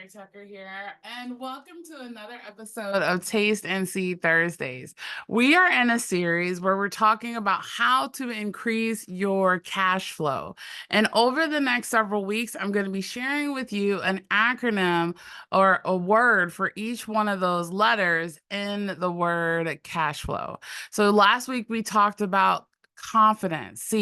Heather Tucker here, and welcome to another episode of Taste and See Thursdays. We are in a series where we're talking about how to increase your cash flow. And over the next several weeks, I'm going to be sharing with you an acronym or a word for each one of those letters in the word cash flow. So last week we talked about confidence.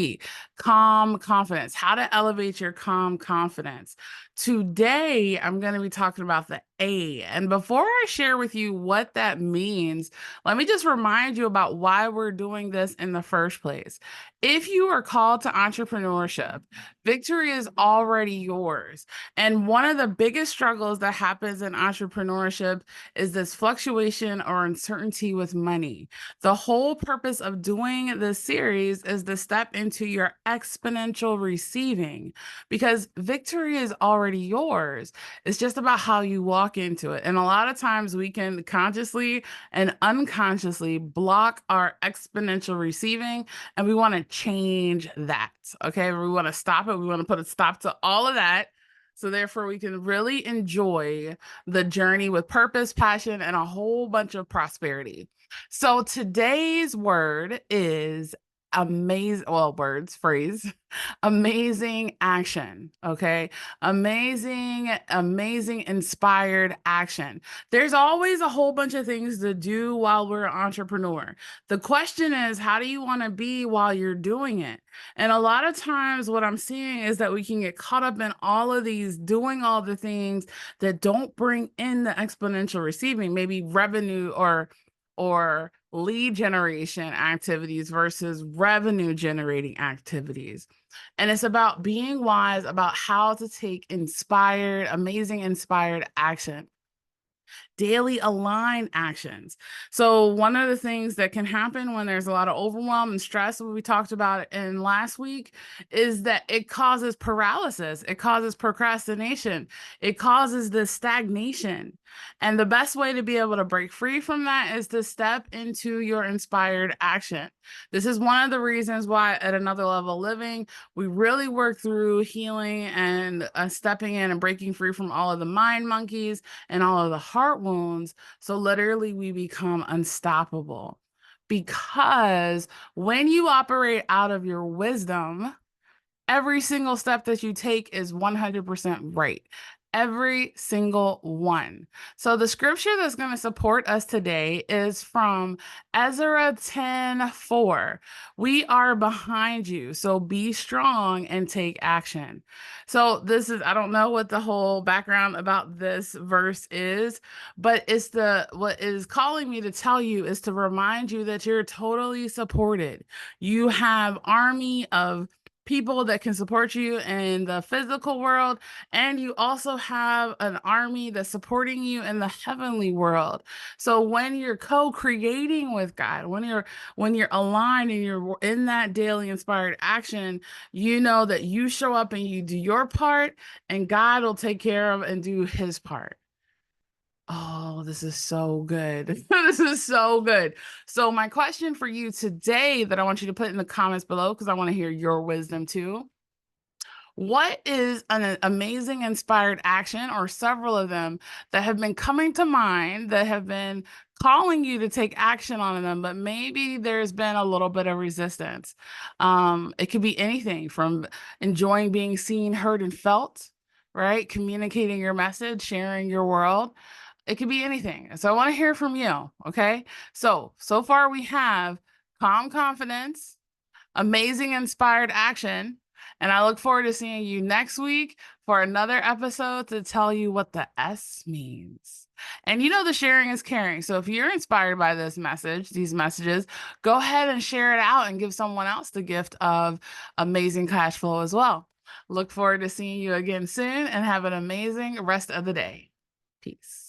Calm confidence, how to elevate your calm confidence. Today, I'm going to be talking about the A. And before I share with you what that means, let me just remind you about why we're doing this in the first place. If you are called to entrepreneurship, victory is already yours. And one of the biggest struggles that happens in entrepreneurship is this fluctuation or uncertainty with money. The whole purpose of doing this series is to step into your exponential receiving because victory is already yours. It's just about how you walk into it. And a lot of times we can consciously and unconsciously block our exponential receiving, and we want to change that. Okay. We want to stop it. We want to put a stop to all of that. So therefore, we can really enjoy the journey with purpose, passion, and a whole bunch of prosperity. So today's word is amazing. Well, phrase, amazing action. Okay. Amazing, inspired action. There's always a whole bunch of things to do while we're an entrepreneur. The question is, how do you want to be while you're doing it? And a lot of times, what I'm seeing is that we can get caught up in all of these, doing all the things that don't bring in the exponential receiving, maybe revenue or lead generation activities versus revenue generating activities. And it's about being wise about how to take amazing inspired action. Daily aligned actions. So one of the things that can happen when there's a lot of overwhelm and stress, what we talked about in last week, is that it causes paralysis, it causes procrastination, it causes this stagnation. And the best way to be able to break free from that is to step into your inspired action. This is one of the reasons why at Another Level Living, we really work through healing and stepping in and breaking free from all of the mind monkeys and all of the heart wounds. So literally we become unstoppable, because when you operate out of your wisdom, every single step that you take is 100% right. Every single one. So the scripture that's going to support us today is from Ezra 10:4. We are behind you, so be strong and take action. So I don't know what the whole background about this verse is, but what is calling me to tell you is to remind you that you're totally supported. You have army of people that can support you in the physical world, and you also have an army that's supporting you in the heavenly world. So when you're co-creating with God, when you're aligned and you're in that daily inspired action, you know that you show up and you do your part, and God will take care of and do his part. Oh, this is so good. This is so good. So my question for you today that I want you to put in the comments below, because I want to hear your wisdom too. What is an amazing inspired action, or several of them, that have been coming to mind, that have been calling you to take action on them, but maybe there's been a little bit of resistance? It could be anything from enjoying being seen, heard, and felt, right? Communicating your message, sharing your world. It could be anything. So I want to hear from you. Okay. So far we have calm confidence, amazing inspired action. And I look forward to seeing you next week for another episode to tell you what the S means. And the sharing is caring. So if you're inspired by these messages, go ahead and share it out and give someone else the gift of amazing cash flow as well. Look forward to seeing you again soon, and have an amazing rest of the day. Peace.